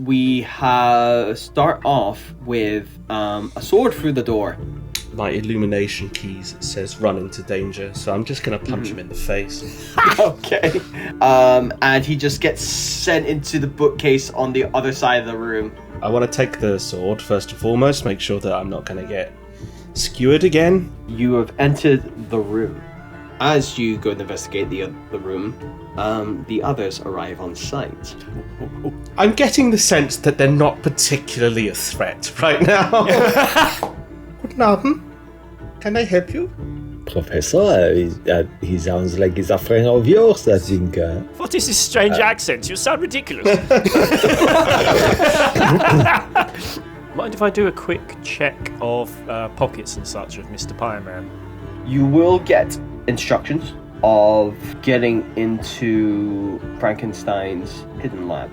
we start off with a sword through the door. My illumination keys says run into danger, so I'm just gonna punch him in the face. Okay. And he just gets sent into the bookcase on the other side of the room. I want to take the sword first and foremost, make sure that I'm not gonna get skewered again. You have entered the room. As you go and investigate the room, the others arrive on site. I'm getting the sense that they're not particularly a threat right now. Guten Abend. Can I help you? Professor, he sounds like he's a friend of yours, I think. What is this strange accent? You sound ridiculous. Mind if I do a quick check of pockets and such of Mr. Pireman? You will get instructions of getting into Frankenstein's hidden lab.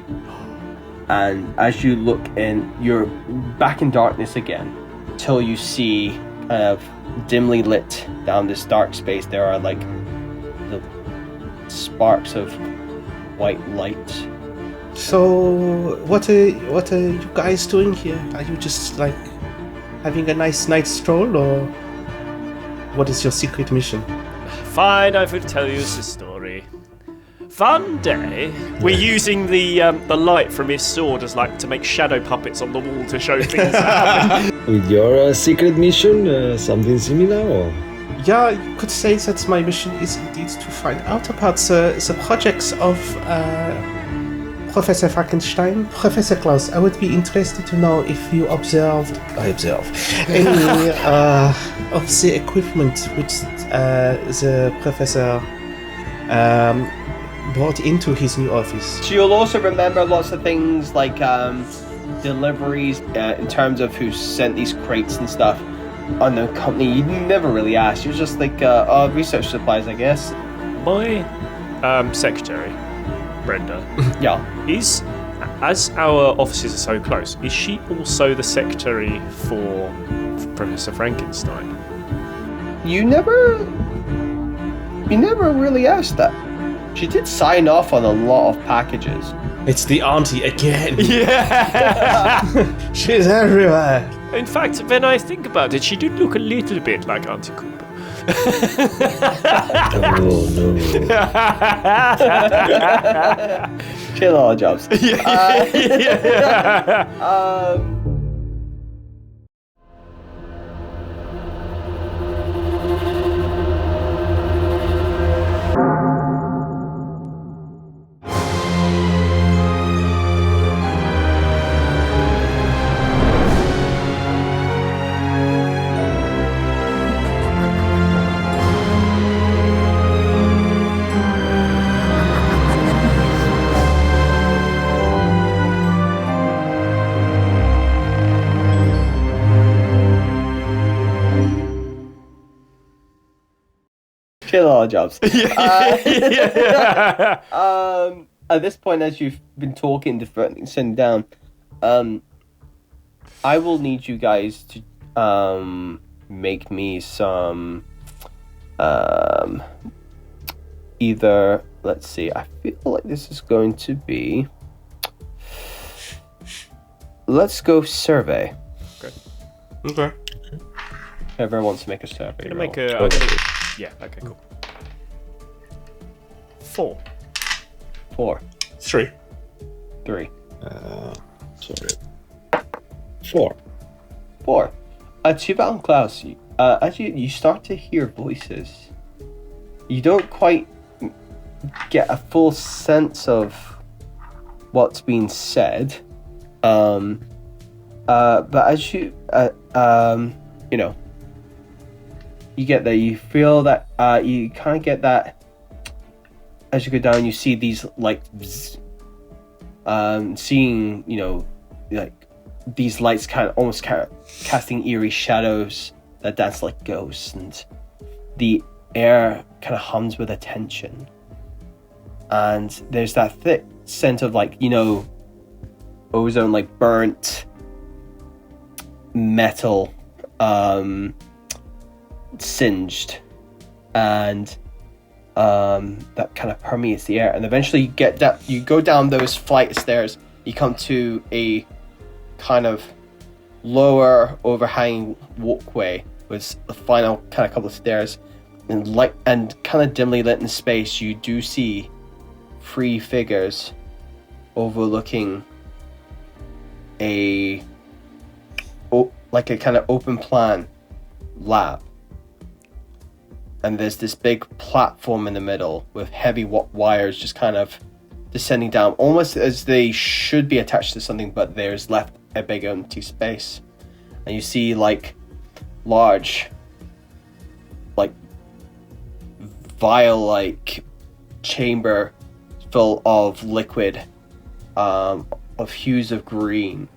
And as you look in, you're back in darkness again, till you see kind of dimly lit down this dark space. There are like the sparks of white light. So, what are you guys doing here? Are you just like having a nice night stroll, or what is your secret mission? Fine, I will tell you the story. One day, we're using the light from his sword as like to make shadow puppets on the wall to show things happen. With your secret mission, something similar? Or? Yeah, you could say that my mission is indeed to find out about the projects of Professor Frankenstein. Professor Klaus, I would be interested to know if you observed any of the equipment which the professor brought into his new office. So you'll also remember lots of things like deliveries in terms of who sent these crates and stuff. Unknown company, you never really asked. You're just like, research supplies, I guess. My secretary, Brenda, yeah, is, as our offices are so close, is she also the secretary for Professor Frankenstein? You never really asked that. She did sign off on a lot of packages. It's the auntie again. Yeah! She's everywhere. In fact, when I think about it, she did look a little bit like Auntie Cooper. Oh, no. She had a lot of jobs. She had a lot of jobs. At this point, as you've been talking, sitting down, I will need you guys to make me some either, let's see, I feel like this is going to be, let's go survey. Okay. Whoever wants to make a survey. Yeah, okay, cool. 4. 4. 3. 3. Sorry. 4. 4. Tuba and Klaus, as you start to hear voices, you don't quite get a full sense of what's being said. But as you, you know, you get there, you feel that, you kind of get that, as you go down, you see these, like, seeing, you know, like, these lights kind of almost casting eerie shadows that dance like ghosts, and the air kind of hums with attention. And there's that thick scent of, like, you know, ozone, like burnt metal, singed, and that kind of permeates the air. And eventually you go down those flight of stairs you come to a kind of lower overhanging walkway with the final kind of couple of stairs, and kind of dimly lit in space. You do see 3 figures overlooking a kind of open plan lab, and there's this big platform in the middle with heavy wires just kind of descending down, almost as they should be attached to something, but there's left a big empty space. And you see large vial chamber full of liquid of hues of green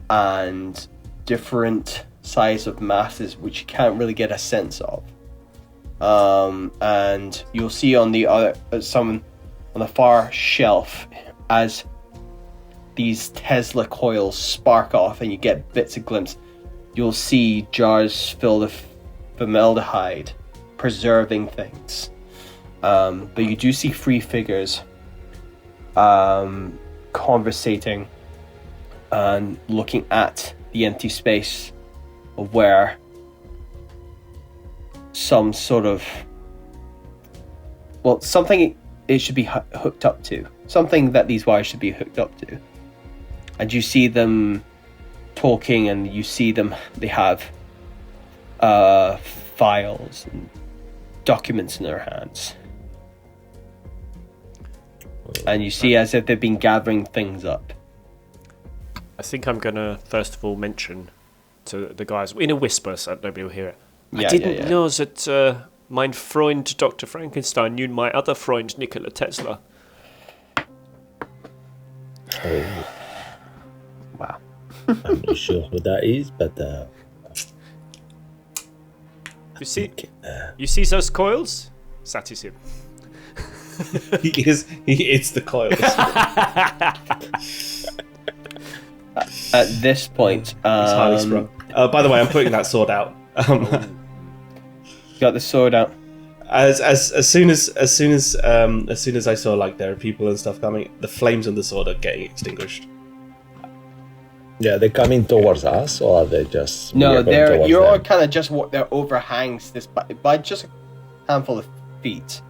and different size of masses which you can't really get a sense of. And you'll see on the far shelf as these Tesla coils spark off and you get bits of glimpse, you'll see jars filled with formaldehyde preserving things. But you do see 3 figures conversating and looking at the empty space of where some sort of something it should be hooked up to, something that these wires should be hooked up to. And you see them talking, and you see them, they have files and documents in their hands, and you see as if they've been gathering things up. I think I'm gonna first of all mention to the guys in a whisper so that nobody will hear it. I didn't know that mein Freund Dr. Frankenstein knew my other Freund Nikola Tesla. Oh, Wow. I'm not sure who that is, but You see those coils? That is him. It's the coils. At this point, He's highly sprung. By the way, I'm putting that sword out. got the sword out. As soon as I saw there are people and stuff coming, the flames on the sword are getting extinguished. yeah, they're coming towards us, or are they just? No, you're all them? kind of just what they're overhangs this by just a handful of feet.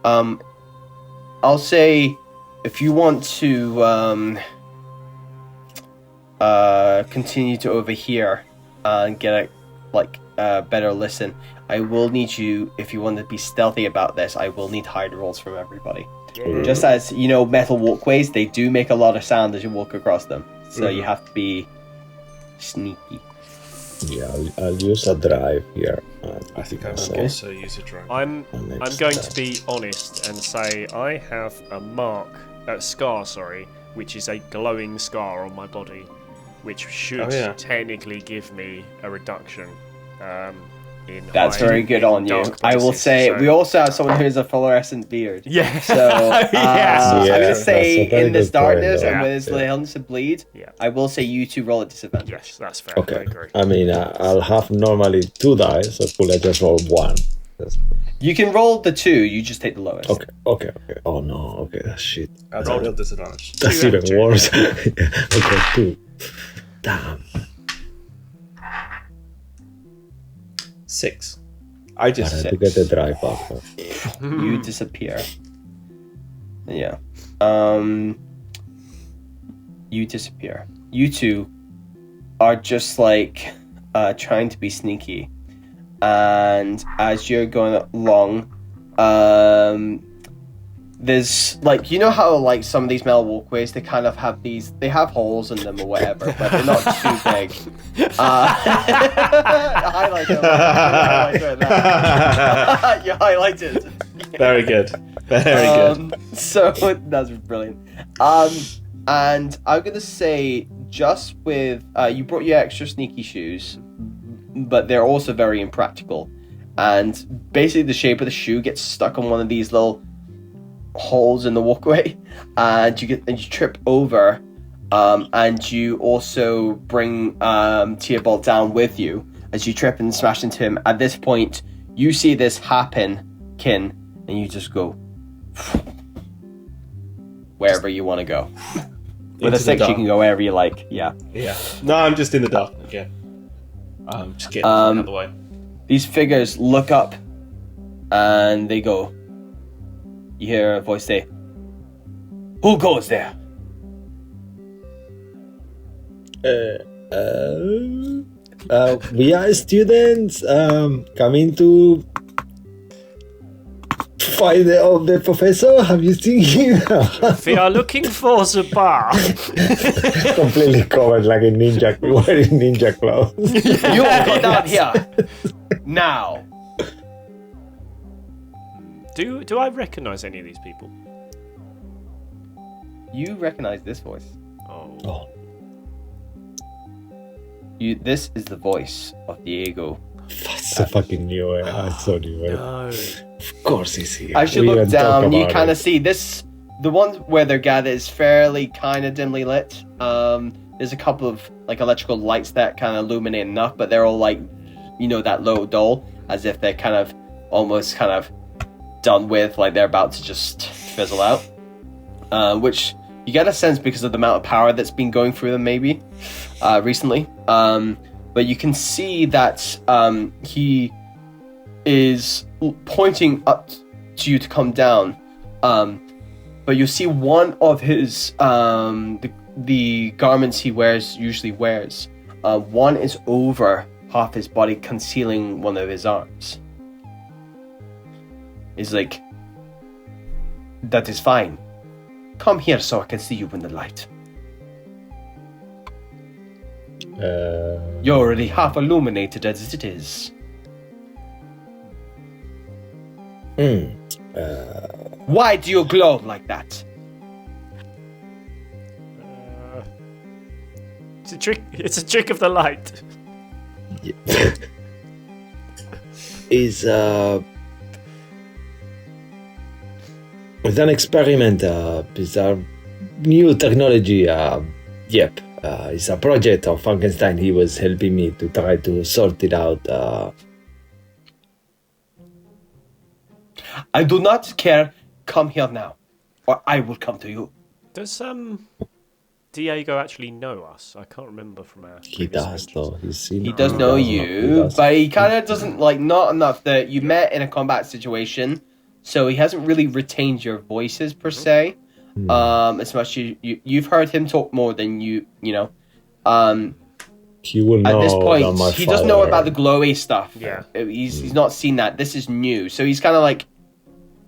I'll say if you want to continue to overhear and get a better listen, I will need you, if you want to be stealthy about this, I will need hide rolls from everybody. Yeah. Just as metal walkways, they do make a lot of sound as you walk across them, so you have to be sneaky. Yeah, I'll use a drive here. I think I will Okay. also use a drone. I'm going to be honest and say I have a scar, which is a glowing scar on my body, which should technically give me a reduction. That's very good on you. I will say we also have someone who has a fluorescent beard. Yeah. So Yes. I'm Yeah, gonna say that's a very in this good point, darkness though. and with his Yeah. hands to bleed, Yeah. I will say you two roll at disadvantage. Yes, that's fair. I Okay. agree. I mean, I'll have normally 2 dice, so could I just roll 1? You can roll the 2. You just take the lowest. Okay. Oh no. Okay, that's shit. That's a real disadvantage. That's Two, even two. worse. Okay, 2. Damn. 6. I I just had to get the drive up. You disappear. Yeah. You disappear. You two are just trying to be sneaky. And as you're going along, there's how some of these metal walkways, they kind of have they have holes in them or whatever, but they're not too big. Highlight it. You highlighted. very good. Very good. So that's brilliant. And I'm gonna say just with you brought your extra sneaky shoes, but they're also very impractical. And basically, the shape of the shoe gets stuck on one of these little holes in the walkway, and you trip over, and you also bring Theobald down with you as you trip and smash into him. At this point, you see this happen, Kin, and you just go wherever you want to go. With a 6, you can go wherever you like. Yeah. Yeah. No, I'm just in the dark again. Just getting out of the way. These figures look up, and they go. You hear a voice say, "Who goes there?" We are students coming to find the professor. Have you seen him? We are looking for the bar. Completely covered like a ninja, wearing ninja clothes. You all go down here now. Do I recognize any of these people? You recognize this voice. Oh. This is the voice of Diego. That's so fucking new. I so knew it. No. Of course he's here. As you We look even talk down, you about kind it. of see this. The one where they're gathered is fairly kind of dimly lit. There's a couple of like electrical lights that kind of illuminate enough, but they're all like, that low dull, as if they're kind of almost kind of done with, like they're about to just fizzle out. Which you get a sense because of the amount of power that's been going through them, maybe recently. But you can see that he is pointing up to you to come down. But you see one of his the garments he usually wears. One is over half his body, concealing one of his arms. He's like, "That is fine. Come here so I can see you in the light. You're already half illuminated as it is." Why do you glow like that? It's a trick. It's a trick of the light. Is it's an experiment. It's a new technology. Yep. It's a project of Frankenstein. He was helping me to try to sort it out. I do not care. Come here now, or I will come to you. Does Diego actually know us? I can't remember from our. He does, though. He does know you, but he kind of doesn't not enough that you met in a combat situation, so he hasn't really retained your voices per se. As much as you've heard him talk more than you know. He will know at this point, that my he does know father- about the glowy stuff. Yeah. He's not seen that. This is new, so he's kind of like,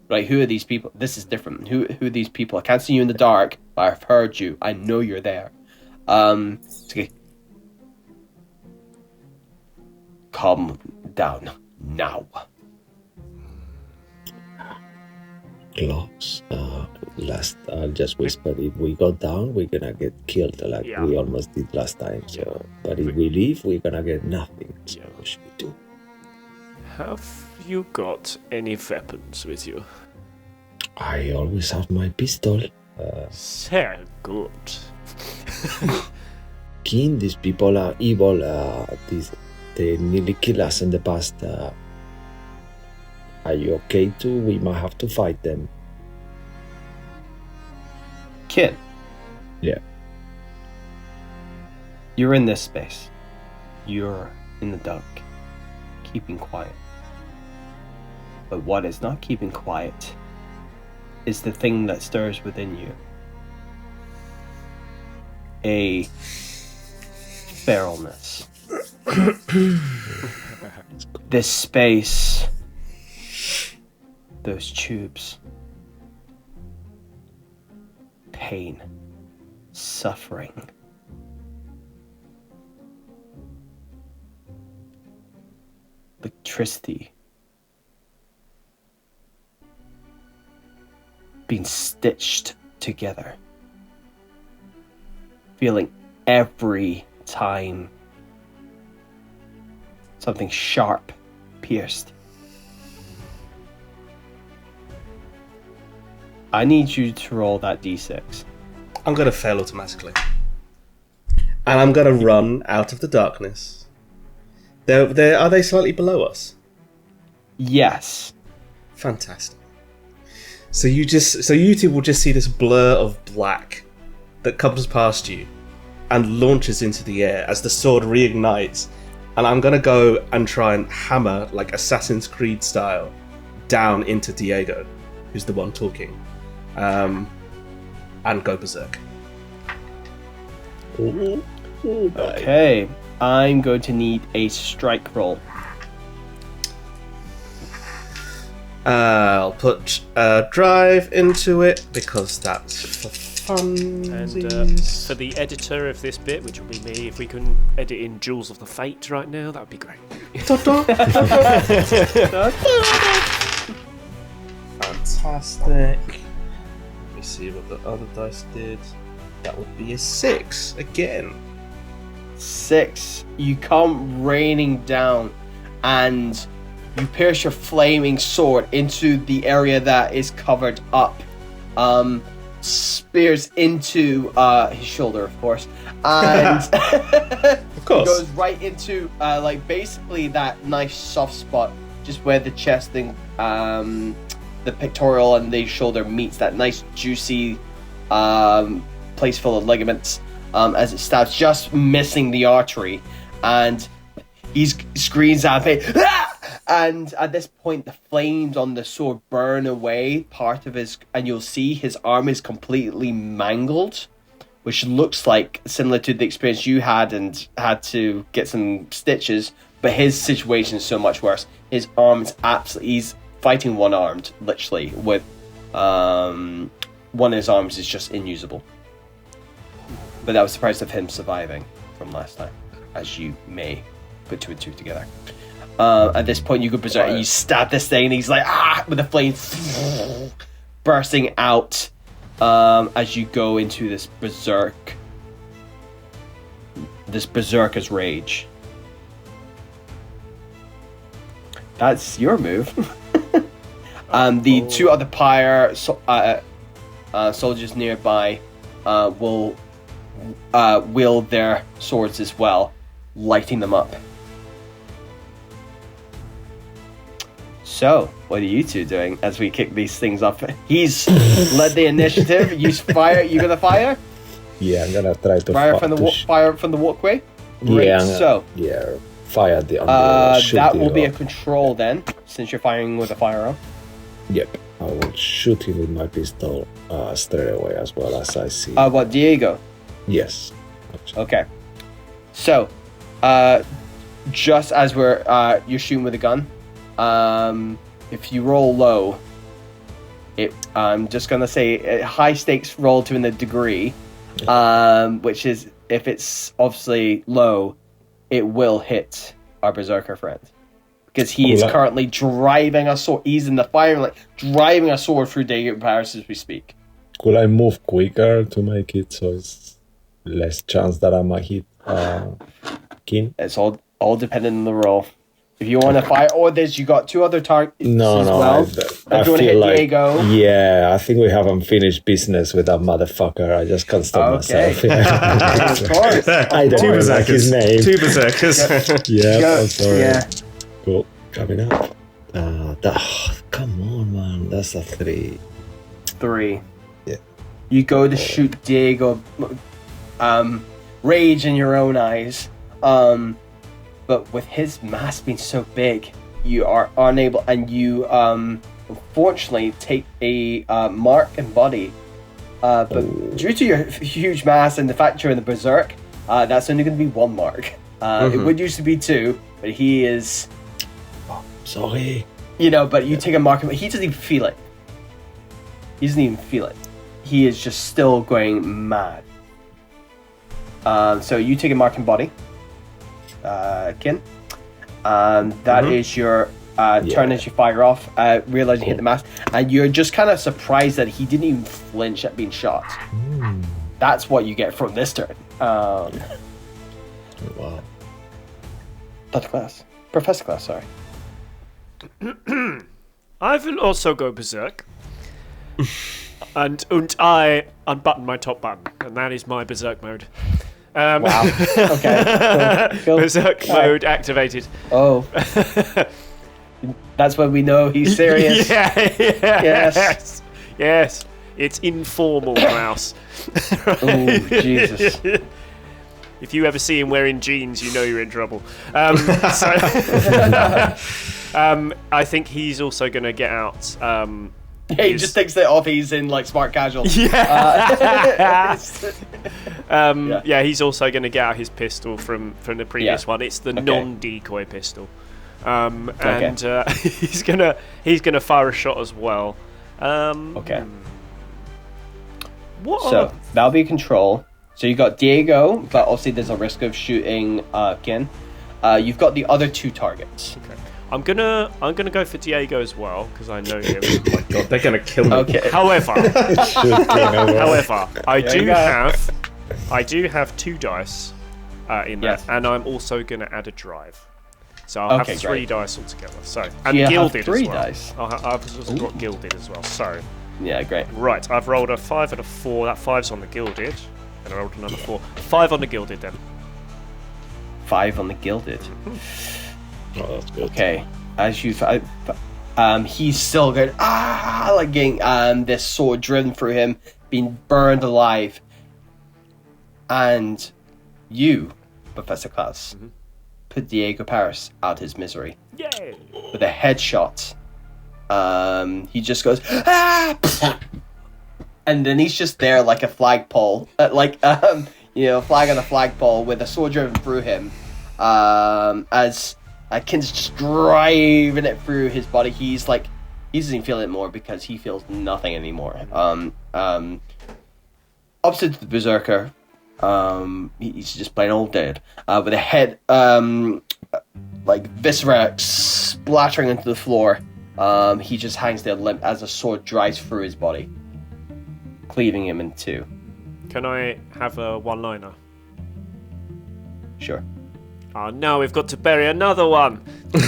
right, who are these people? This is different. Who are these people? I can't see you in the dark, but I've heard you. I know you're there. It's okay. Calm down now. Close. Last, I'll just whisper. If we go down, we're gonna get killed, like we almost did last time. So, but if we leave, we're gonna get nothing. So, what should we do? Have you got any weapons with you? I always have my pistol. Sehr good. King, these people are evil. They nearly killed us in the past. Are you okay too? We might have to fight them. Kid. Yeah. You're in this space. You're in the dark, keeping quiet. But what is not keeping quiet is the thing that stirs within you. A feralness. This space, those tubes, pain, suffering. Electricity. Being stitched together. Feeling every time something sharp pierced. I need you to roll that d6. I'm gonna fail automatically. And I'm gonna run out of the darkness. Are they slightly below us? Yes. Fantastic. So you two will just see this blur of black that comes past you and launches into the air as the sword reignites. And I'm going to go and try and hammer, like Assassin's Creed style, down into Diego, who's the one talking, and go berserk. Okay, I'm going to need a strike roll. I'll put drive into it because that's for fun. And for the editor of this bit, which will be me, if we can edit in Jewels of the Fate right now, that would be great. Fantastic. Let me see what the other dice did. That would be a 6 again. 6. You come raining down, and you pierce your flaming sword into the area that is covered up. Spears into his shoulder, of course, and Of course. goes right into like basically that nice soft spot, just where the chest and the pectoral and the shoulder meets. That nice juicy place full of ligaments as it stabs, just missing the artery, and he screams out pain. Ah! And at this point, the flames on the sword burn away part of his, and you'll see his arm is completely mangled, which looks like similar to the experience you had and had to get some stitches. But his situation is so much worse. His arm's absolutely, he's fighting one-armed, literally, with one of his arms is just unusable. But I was surprised of him surviving from last time, as you may put 2 and 2 together. At this point, you go berserk and you stab this thing, and he's like, with the flames bursting out as you go into this berserker's rage. That's your move. The 2 other pyre soldiers nearby will wield their swords as well, lighting them up. So, what are you two doing as we kick these things off? He's led the initiative. You fire. You gonna fire? Yeah, I'm gonna try to fire from the walkway. Great. Yeah, fire the that will be a control then, since you're firing with a fire arm. Yep, I will shoot him with my pistol straight away as well as I see. What, Diego? Yes. Okay. So, just as you're shooting with a gun. If you roll low, I'm just gonna say a high stakes roll to a degree, which is if it's obviously low, it will hit our berserker friend because he is currently driving a sword. He's in the fire, driving a sword through David Paris as we speak. Could I move quicker to make it so it's less chance that I might hit Kin? It's all dependent on the roll. If you want to fire, or you got 2 other targets as well. I if you want to hit like, Diego. Yeah, I think we haven't finished business with that motherfucker. I just can't stop myself. Of course. I don't know like his name. 2 berserkers. Yeah, I'm sorry. Yeah. Cool. Coming up. Come on, man. That's a 3. 3. Yeah. You go to shoot Diego. Rage in your own eyes. But with his mass being so big, you are unable, and you unfortunately take a mark in body. But due to your huge mass and the fact you're in the berserk, that's only going to be 1 mark. It would used to be 2, but he is. Sorry. But you take a mark, but he doesn't even feel it. He doesn't even feel it. He is just still going mad. So you take a mark in body. Kin. That is your turn as you fire off, realizing you hit the mass, and you're just kind of surprised that he didn't even flinch at being shot. That's what you get from this turn. Wow. Professor Class, sorry. I will also go berserk. and I unbutton my top button, and that is my berserk mode. Wow. Okay. Cool. Berserk mode activated. Oh. That's when we know he's serious. Yes. It's informal, Klaus. Oh, Jesus. If you ever see him wearing jeans, you know you're in trouble. I think he's also going to get out. He just takes it off. He's in like smart casual. Yeah. Yeah. He's also going to get out his pistol from the previous one. It's the non-decoy pistol. And he's gonna fire a shot as well. Okay. What? So that'll be control. So you got Diego, but obviously there's a risk of shooting Kin. You've got the other 2 targets. Okay. I'm gonna go for Diego as well because I know him. Oh my god, they're gonna kill me. Okay. However, I do have 2 dice in there, and I'm also gonna add a drive. So I'll have 3 dice altogether. So and you gilded have 3 as well. dice. I've also got gilded as well. So yeah, great. right, I've rolled a 5 and a 4. That 5's on the gilded, and I rolled another 4. 5 on the gilded then. 5 on the gilded. Oh, that's good. Okay. As you, he's still going like getting this sword driven through him, being burned alive, and you, Professor Klaus, put Diego Paris out his misery. Yay! With a headshot. He just goes, and then he's just there like a flagpole, flag on a flagpole with a sword driven through him. As Kin's just driving it through his body. He doesn't even feel it more because he feels nothing anymore. Opposite to the Berserker, he's just plain old dead. With a head, viscera splattering into the floor. He just hangs there limp as a sword drives through his body, cleaving him in 2. Can I have a one-liner? Sure. Oh no, we've got to bury another one. The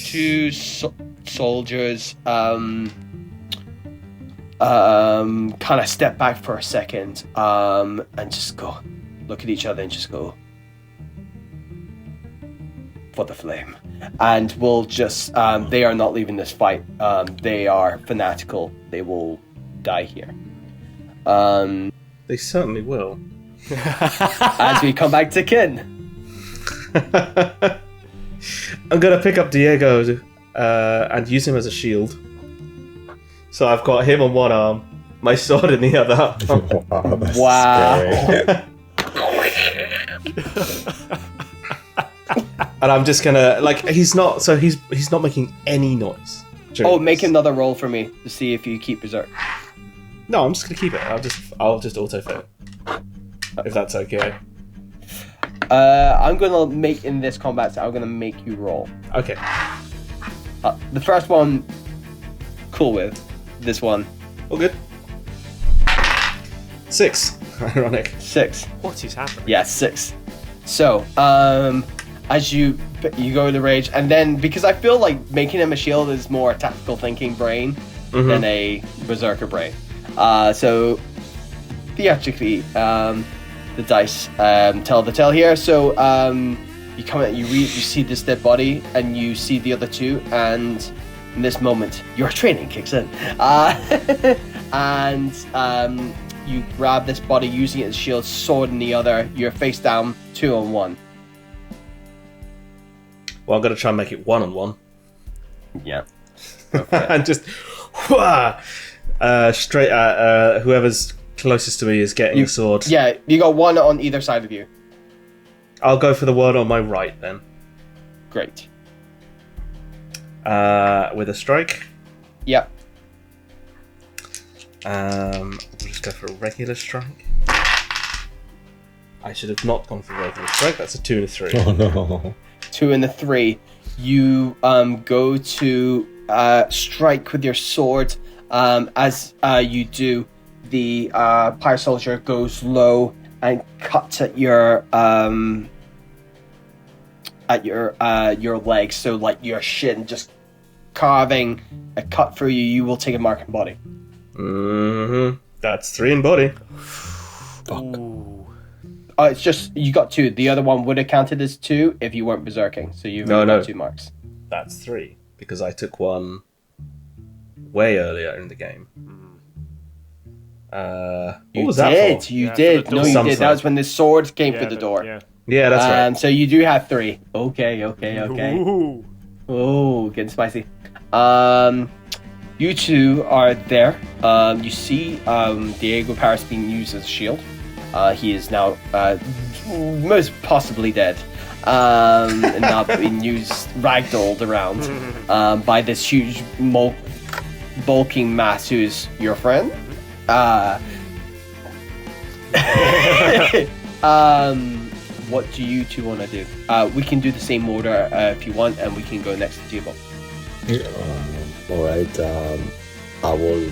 2 soldiers kind of step back for a second and just look at each other and just go, for the flame. And we'll just they are not leaving this fight. They are fanatical. They will die here. They certainly will. As we come back to Kin. I'm gonna pick up Diego and use him as a shield. So I've got him on one arm, my sword in the other. Wow. And I'm just gonna he's not making any noise. Make another roll for me to see if you keep Berserk. No, I'm just gonna keep it. I'll just auto-fit. If that's okay. I'm gonna make in this combat. I'm gonna make you roll. Okay. The first one, cool with. This one, All good. 6. Ironic. 6. What is happening? Yeah, 6. So, as you go to rage, and then because I feel like making him a shield is more a tactical thinking brain than a berserker brain. So theatrically, the dice tell the tale here. So you come out, you see this dead body, and you see the other 2, and in this moment, your training kicks in, and you grab this body using it as a shield, sword in the other. You're face down, 2-on-1. Well, I'm gonna try and make it 1-on-1. Yeah. And just straight at whoever's closest to me is getting the sword. Yeah, you got 1 on either side of you. I'll go for the one on my right then. Great. With a strike. Yep. We'll just go for a regular strike. I should have not gone for a regular strike. That's a 2 and a 3. Oh no. 2 and a 3. You go to strike with your sword. As you do, the pyre soldier goes low and cuts at your leg, so like your shin, just carving a cut through you. You will take a mark in body. That's 3 in body. Ooh. It's just you got 2. The other one would have counted as 2 if you weren't berserking. So you've got 2 marks. That's 3 because I took 1 way earlier in the game. What You was did. that for? You Yeah, did. for the No, door. you Some did. That was when the sword came for the door. Yeah. Yeah, that's right. So you do have 3. Okay. Ooh. Oh, getting spicy. You two are there. You see Diego Paris being used as a shield. He is now most possibly dead. And now being used, ragdolled around by this huge, bulking mass who is your friend. What do you two want to do? We can do the same order if you want, and we can go next to Table. Alright, I will,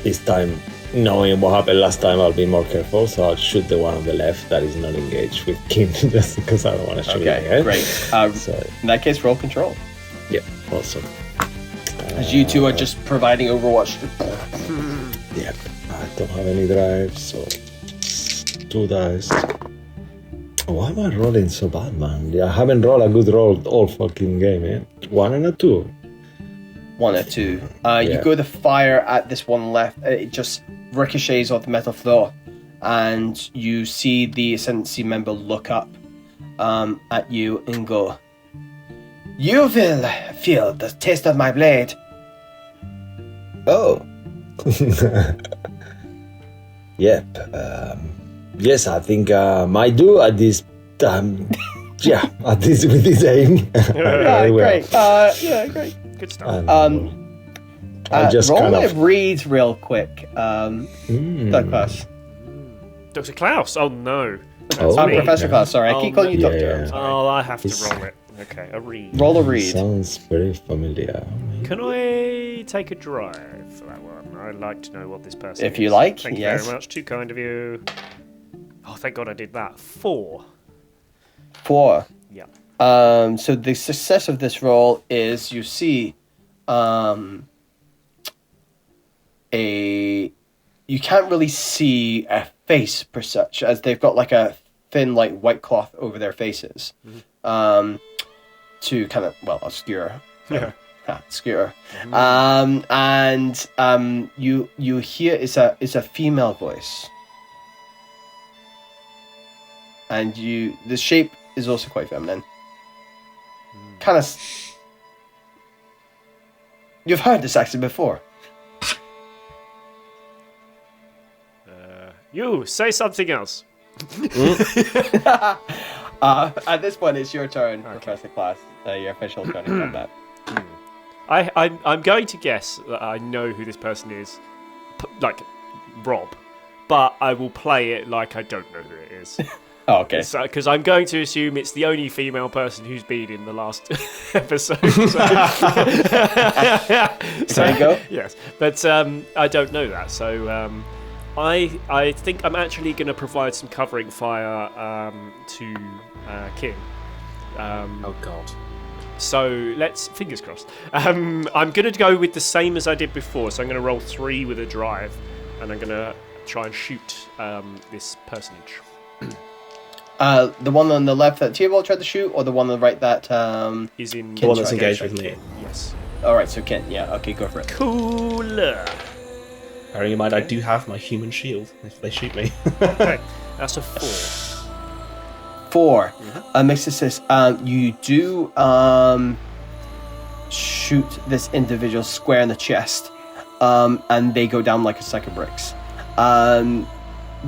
this time, knowing what happened last time, I'll be more careful, so I'll shoot the one on the left that is not engaged with King, just because I don't want to shoot him again. Great. So, In that case, roll control. yeah, awesome. As you two are just providing Overwatch. Yeah, I don't have any drive, so 2 dice. Why am I rolling so bad, man? I haven't rolled a good roll all fucking game, eh? 1 and a 2. 1 or 2. You go to fire at this one left. It just ricochets off the metal floor, and you see the Ascendancy member look up at you and go, "You will feel the taste of my blade." Oh. Yep. Yes, I think I do at this time. Yeah, at this with this aim. Very well. Great. Great. Good stuff. And, I just roll kind a of. read real quick. Douglas. Dr. Klaus. Oh no. Oh, me. Professor Klaus, sorry. I Oh, keep calling you yeah, Doctor. yeah. I'm sorry. Oh, I have to It's- roll it. Okay, a read. Roll a read. Sounds very familiar. Can I take a drive for that one? I'd like to know what this person is. If you like, Thank you yes. very much. Too kind of you. Oh, thank God I did that. 4. 4. Yeah. So the success of this roll is you see you can't really see a face per such, as they've got like a thin like white cloth over their faces to kind of obscure. Yeah. Obscure. You hear it's a female voice. And the shape is also quite feminine. Kind of. You've heard this accent before. You say something else. At this point, it's your turn, Professor Class. Your official turn in combat. I'm going to guess that I know who this person is, like Rob, but I will play it like I don't know who it is. Oh, okay. Because I'm going to assume it's the only female person who's been in the last episode. So There you go. Yes, but I don't know that. So I think I'm actually going to provide some covering fire to Kim. Oh God. So let's fingers crossed. I'm going to go with the same as I did before. So I'm going to roll 3 with a drive, and I'm going to try and shoot this personage. The one on the left that Theobald tried to shoot, or the one on the right that Is in The one that's Okay, engaged okay, with me. Yes. All right, so Ken. Yeah. Okay, go for it. Cool. Bearing in mind, I do have my human shield if they shoot me. Okay, that's a 4. 4. Makes it says you do shoot this individual square in the chest, and they go down like a sack of bricks.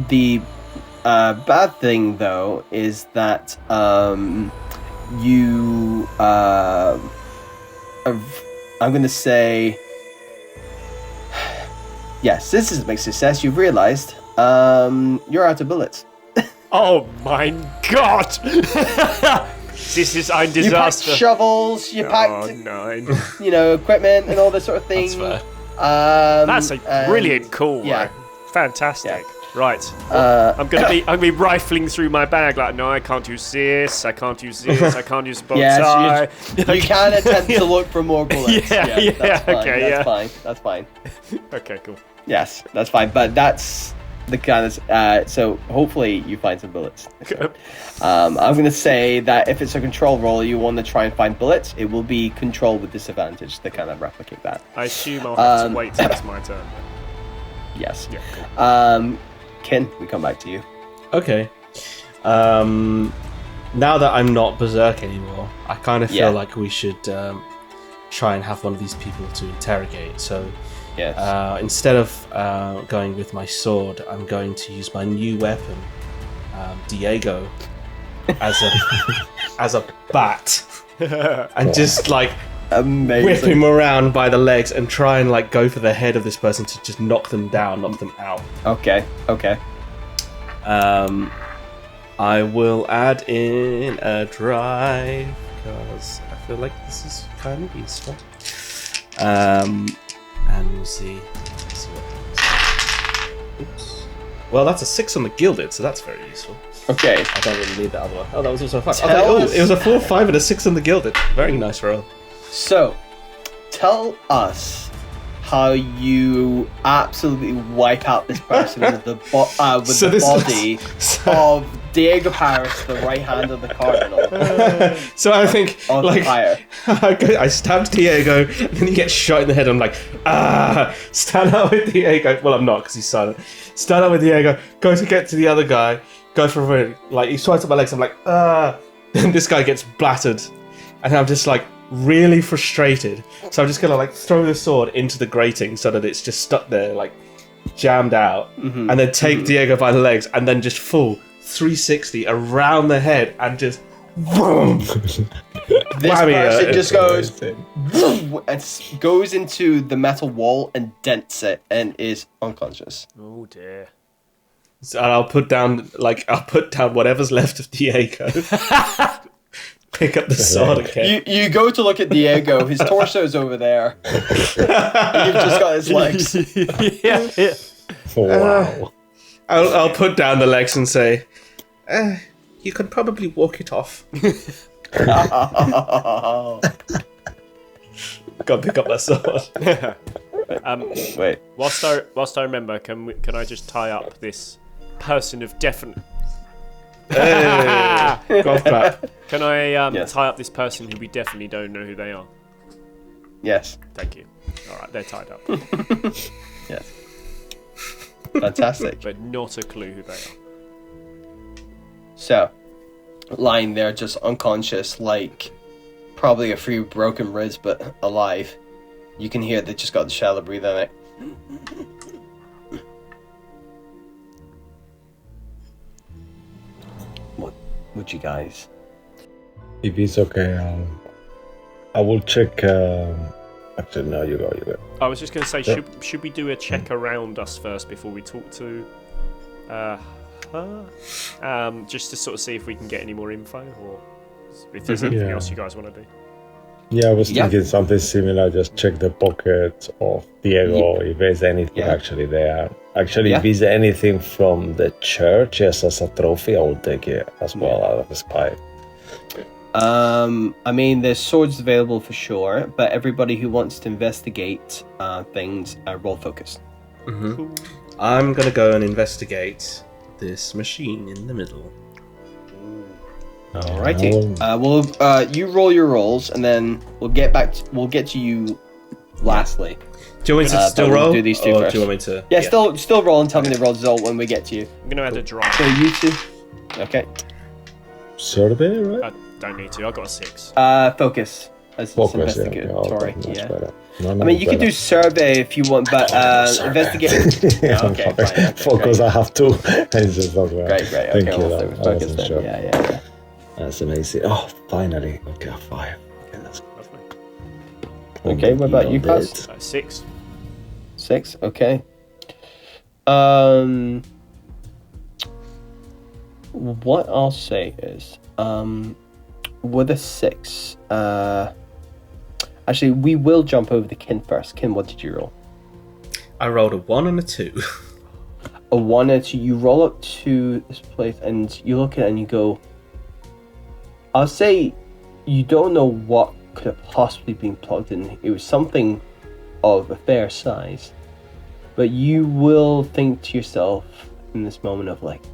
The bad thing, though, is that you I'm going to say yes. This is a big success. You've realised you're out of bullets. Oh my God! This is ein You packed disaster. shovels. You Oh, packed no. equipment and all this sort of thing. That's That's a brilliant call. yeah. Yeah. Fantastic. Yeah. Right. I'm gonna be rifling through my bag like, no, I can't use this. I can't use this. I can't use a bow tie. Yes, you can attempt to look for more bullets. Yeah, that's fine. okay, that's yeah. fine. That's fine. Okay, cool. Yes, that's fine. But that's the kind of so hopefully you find some bullets. I'm going to say that if it's a control roll, you want to try and find bullets. It will be control with disadvantage to kind of replicate that. I assume I'll have to wait till it's my turn. Yes. Yeah. Cool. Ken, we come back to you. Okay. Now that I'm not Berserk anymore, I kind of feel like we should try and have one of these people to interrogate. So Yes. instead of going with my sword, I'm going to use my new weapon, Diego, as a bat, and just like Amazing. whip him around by the legs and try and like go for the head of this person to just knock them down, knock them out. Okay. I will add in a drive because I feel like this is kind of useful. And we'll see what happens. Oops. Well, that's a 6 on the Gilded, so that's very useful. Okay. I don't really need that other one. Oh, that was also a 5. Tell us- it was a 4, 5, and a 6 on the Gilded. Very nice roll. So, tell us how you absolutely wipe out this person with the body of Diego Paris, the right hand of the cardinal. So I think, On like, fire. I stabbed Diego, and then he gets shot in the head. I'm like, stand up with Diego. Well, I'm not because he's silent. Stand up with Diego. Go to get to the other guy. Go for a like. He swipes at my legs. I'm like, Then this guy gets blattered, and I'm just like really frustrated. So I'm just gonna like throw the sword into the grating so that it's just stuck there, like jammed out, and then take Diego by the legs, and then just full 360 around the head and just boom. This Whammy, person just goes Amazing. and goes into the metal wall and dents it and is unconscious. Oh dear. So I'll put down whatever's left of Diego. Pick up the sword again. You go to look at Diego, his torso's over there. And you've just got his legs. Yeah. Wow. I'll put down the legs and say, you could probably walk it off. Go pick up that sword. Wait. Whilst I remember, can I just tie up this person of definite? Hey, golf clap. Can I Yes. tie up this person who we definitely don't know who they are? Yes. Thank you. All right, they're tied up, Yes. Fantastic. but not a clue who they are. So, lying there just unconscious, like probably a few broken ribs, but alive. You can hear they just got the shallow breathe on it. What would you guys? If it's okay, I will check. Actually, no, you go. I was just going to say, should we do a check around us first before we talk to her? Just to sort of see if we can get any more info, or if there's anything Yeah. else you guys want to do. Yeah, I was Yeah. thinking something similar. Just check the pockets of Diego if there's anything actually there. Actually, if there's anything from the church as a trophy, I will take it as well out of the spy. I mean, there's swords available for sure, but everybody who wants to investigate things, roll focus. I'm gonna go and investigate this machine in the middle. Alrighty. You roll your rolls, and then we'll get to you. Lastly, Do you want me to still but we'll roll? do these two Or first. do you want me to? yeah, still roll and tell me the result when we get to you. I'm going to add a drive. So you two, okay. Survey, right? I don't need to. I got a 6. Focus as Focus, investigatory. much Yeah. better. No, I mean, you can do survey if you want, but investigate. Yeah, Okay, fine, okay, focus, great. I have to. It's just not right. Great. Thank Okay, you. we'll I focus wasn't then. sure. Yeah. That's amazing. Oh, finally. Okay, 5. Okay, that's Lovely. Okay, what about you, Kaz? 6. 6. Okay. What I'll say is, with a 6, actually, we will jump over the Kin first. Kin, what did you roll? I rolled a 1 and a 2. A 1 and a 2. You roll up to this place and you look at it and you go, I'll say you don't know what could have possibly been plugged in. It was something of a fair size. But you will think to yourself, in this moment of like,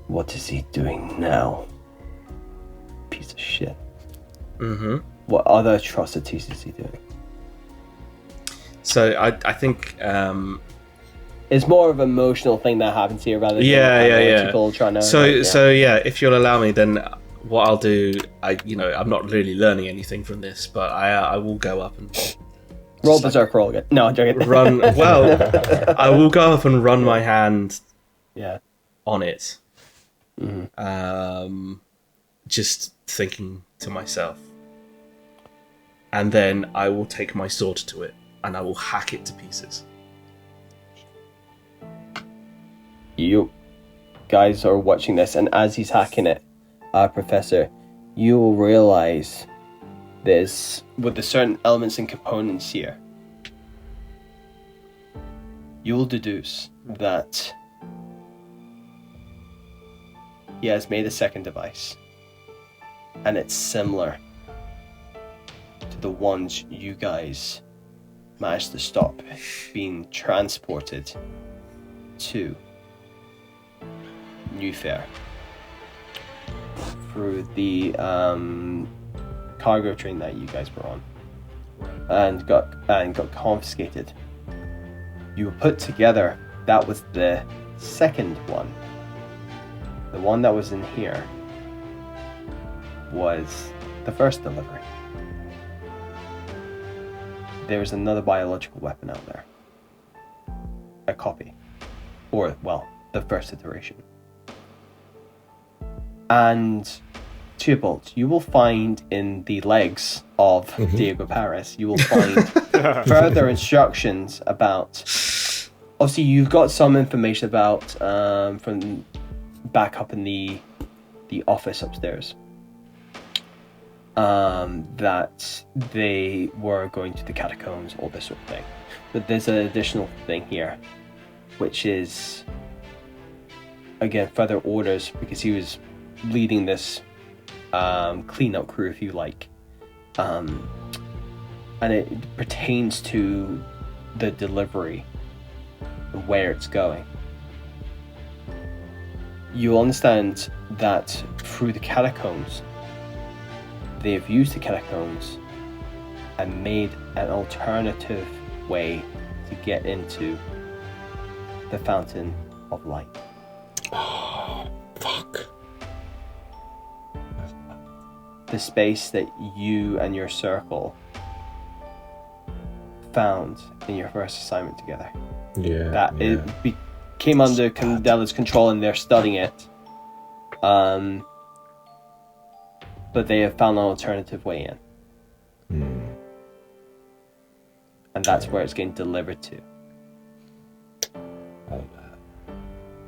what is he doing now? Piece of shit. Mm-hmm. What other atrocities is he doing? So I think it's more of an emotional thing that happens here rather than analytical trying to. So if you'll allow me, then what I'll do, I'm not really learning anything from this, but I will go up and roll berserk roll again. No, I'm joking. Run. Well, I will go up and run my hand. Yeah. On it. Mm-hmm. Just thinking to myself, and then I will take my sword to it and I will hack it to pieces. You guys are watching this, and as he's hacking it, Professor, you will realize there's, with the certain elements and components here, you will deduce that he has made a second device, and it's similar to the ones you guys managed to stop being transported to New Fair through the cargo train that you guys were on, and got confiscated. You were put together. That was the second one. The one that was in here was the first delivery. There's another biological weapon out there. A copy. Or, well, the first iteration. And Theobald, you will find in the legs of Diego Paris, you will find further instructions about... Obviously, you've got some information about, from back up in the office upstairs, that they were going to the catacombs, all this sort of thing. But there's an additional thing here, which is, again, further orders, because he was leading this cleanup crew, if you like, and it pertains to the delivery and where it's going. You'll understand that through the catacombs, they've used the catacombs and made an alternative way to get into the Fountain of Light. Oh, fuck. The space that you and your circle found in your first assignment together. It came under Candela's control and they're studying it. But they have found an alternative way in. And that's where it's getting delivered to.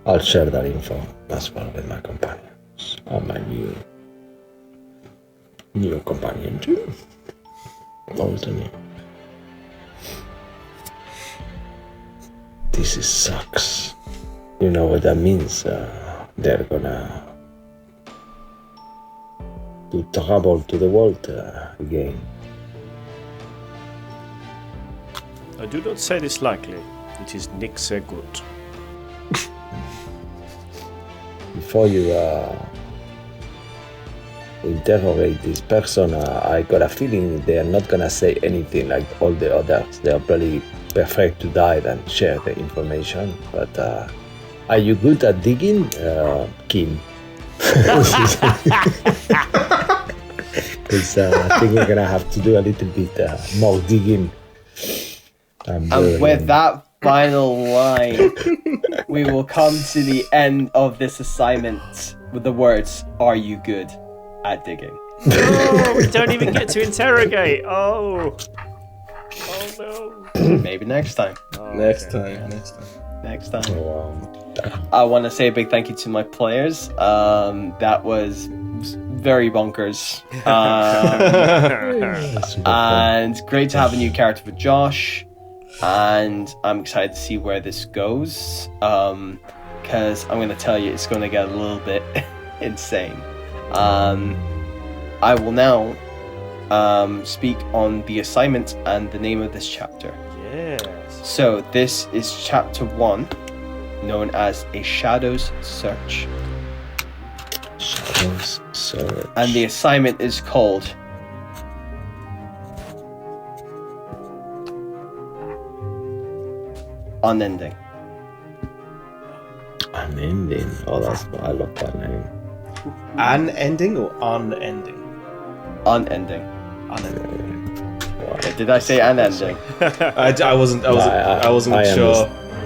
I'll share that info as well with my companions. And my new companion too. Alternate. This sucks. You know what that means? They're gonna do trouble to the world again. I do not say this lightly. It is Nick sehr gut. Before you interrogate this person, I got a feeling they are not gonna say anything like all the others. They are probably perfect to die and share the information. But are you good at digging, Kim? Because I think we're gonna have to do a little bit more digging. And with that final line, we will come to the end of this assignment with the words, "Are you good at digging?" Oh, we don't even get to interrogate. Oh no. Maybe next time. Next time. Oh, wow. I want to say a big thank you to my players. That was very bonkers. And great to have a new character for Josh. And I'm excited to see where this goes. Because I'm going to tell you, it's going to get a little bit insane. I will now speak on the assignment and the name of this chapter. Yes. So this is chapter 1, known as a Shadows Search. Shadows Search. And the assignment is called Unending. Unending. Oh, I love that name. An-ending or unending? Unending. Unending. Did I say unending? I wasn't sure.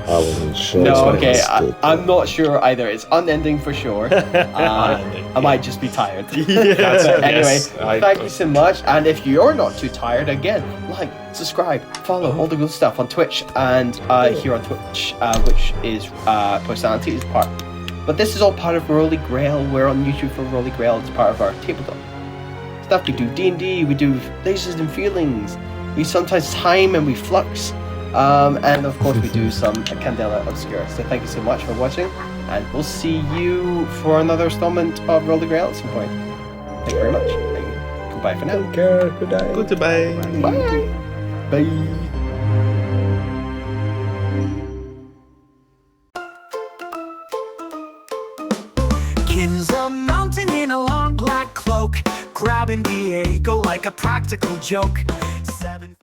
I wasn't sure. No, so I okay. understood. I'm not sure either. It's unending for sure. Unending, I might just be tired. That's- But anyway, yes, thank you so much. And if you're not too tired, again, like, subscribe, follow all the good stuff on Twitch and here on Twitch, which is Personality is part. But this is all part of Rolly Grail. We're on YouTube for Rolly Grail. It's part of our tabletop stuff. We do D&D, we do Lasers and Feelings. We sometimes time and we flux. And of course we do some Candela Obscura. So thank you so much for watching, and we'll see you for another installment of Roll the Grail at some point. Thank you very much. And goodbye for now. Take care. Good night. Goodbye. Bye. Bye. Kin's a mountain in a long black cloak, grabbing Diego like a practical joke.